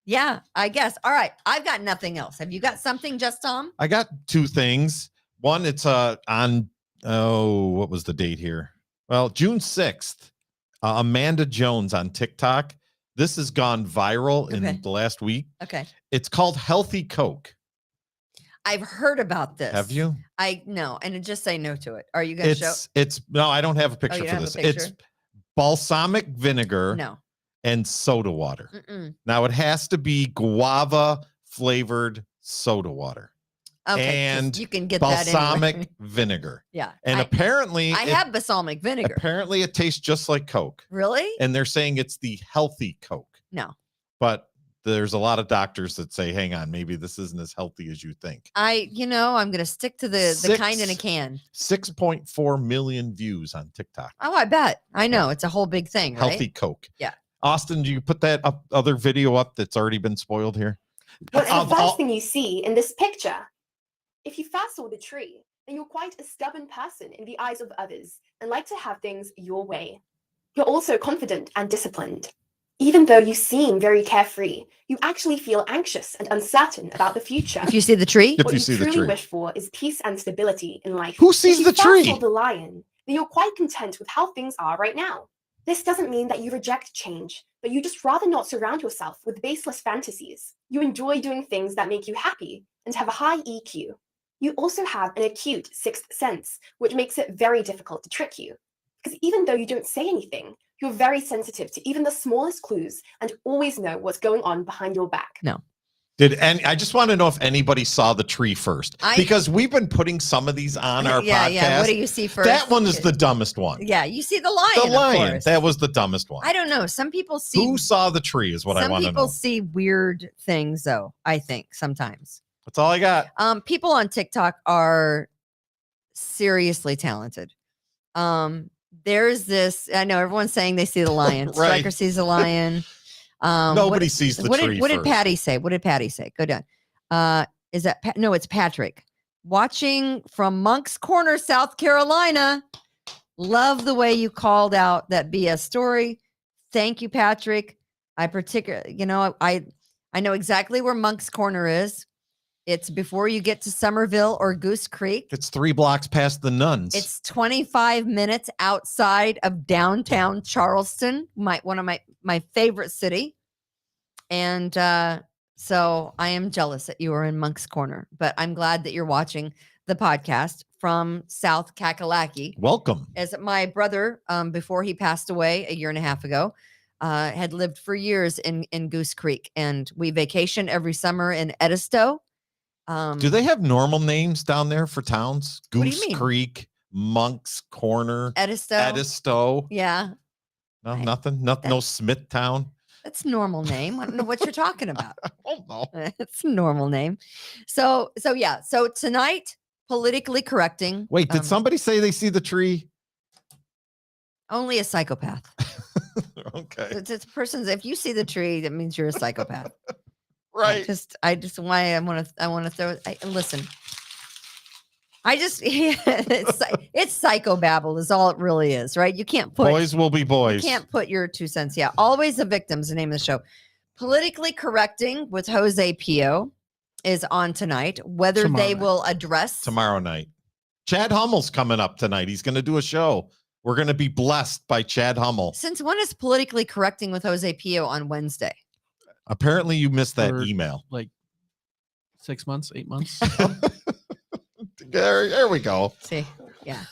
Yeah, I guess. All right. I've got nothing else. Have you got something, Just Tom? I got two things. One, it's on what was the date here? Well, June 6th. Amanda Jones on TikTok. This has gone viral in the last week. Okay. It's called Healthy Coke. I've heard about this. Have you? No, and just say no to it. Are you going to show? It's no, I don't have a picture you for don't this. have a picture? It's balsamic vinegar No. and soda water. Mm-mm. Now it has to be guava flavored soda water. Okay, 'cause and you can get balsamic that anywhere. vinegar. Yeah. And apparently I have balsamic vinegar. Apparently it tastes just like Coke. Really? And they're saying it's the healthy Coke. No. But there's a lot of doctors that say, hang on, maybe this isn't as healthy as you think. I'm going to stick to the kind in a can. 6.4 million views on TikTok. Oh, I bet. I know. It's a whole big thing, right? Healthy Coke. Yeah. Austin, do you put that other video up that's already been spoiled here? What's the first thing you see in this picture? If you first saw the tree, then you're quite a stubborn person in the eyes of others and like to have things your way. You're also confident and disciplined. Even though you seem very carefree, you actually feel anxious and uncertain about the future. If you see the tree? What you truly wish for is peace and stability in life. Who sees the If you first tree? saw the lion, then you're quite content with how things are right now. This doesn't mean that you reject change, but you just rather not surround yourself with baseless fantasies. You enjoy doing things that make you happy and have a high EQ. You also have an acute sixth sense, which makes it very difficult to trick you. Because even though you don't say anything, you're very sensitive to even the smallest clues and always know what's going on behind your back. No. I just want to know if anybody saw the tree first, because we've been putting some of these on our podcast. Yeah. What do you see first? That one is the dumbest one. Yeah, you see the lion. The lion. Of course. That was the dumbest one. I don't know. Some people see. Who saw the tree is what I want to Some people know. see weird things, though. I think sometimes. That's all I got. People on TikTok are seriously talented. There's this. I know everyone's saying they see the lion. Right. Striker sees the lion. Nobody sees the tree What did first. Patty say? What did Patty say? Go down. Is that no? It's Patrick. watching from Monk's Corner, South Carolina. Love the way you called out that BS story. Thank you, Patrick. I know exactly where Monk's Corner is. It's before you get to Somerville or Goose Creek. It's 3 blocks past the Nuns. It's 25 minutes outside of downtown Charleston, one of my favorite city. And so I am jealous that you are in Monk's Corner, but I'm glad that you're watching the podcast from South Kakalaki. Welcome. As my brother, before he passed away a year and a half ago, had lived for years in Goose Creek, and we vacation every summer in Edisto. Do they have normal names down there for towns? What do you Goose mean? Creek, Monk's Corner, Edisto. Yeah. No, nothing. No Smithtown. That's a normal name. I don't know what you're talking about. Oh no. It's a normal name. So yeah. So tonight, politically correcting. Wait, did somebody say they see the tree? Only a psychopath. Okay. It's person's. If you see the tree, that means you're a psychopath. Right. I just why I want to throw. Listen. It's psychobabble is all it really is, right? You can't put boys will be boys. You can't put your 2 cents. Yeah, always the victims. The name of the show. Politically correcting with Jose Pio is on tonight. Whether they will address tomorrow night. Chad Hummel's coming up tonight. He's going to do a show. We're going to be blessed by Chad Hummel. Since when is politically correcting with Jose Pio on Wednesday? Apparently, you missed that For email. Like 6 months, 8 months. There we go. See, yeah.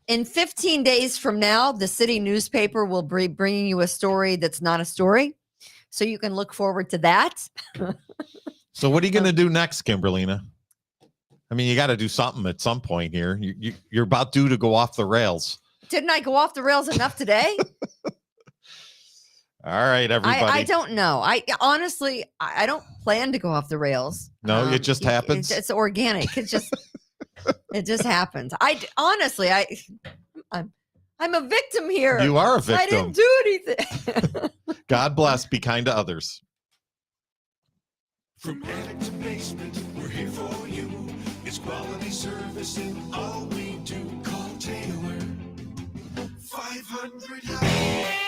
In 15 days from now, the city newspaper will be bringing you a story that's not a story, so you can look forward to that. So, what are you going to do next, Kimberlina? I mean, you got to do something at some point here. You're about due to go off the rails. Didn't I go off the rails enough today? All right, everybody. I don't know. I honestly, I don't plan to go off the rails. No, it just happens. It's organic. It just happens. I'm a victim here. You are a victim. I didn't do anything. God bless. Be kind to others. From attic to basement, we're here for you. It's quality service in all we do. Call Taylor 500.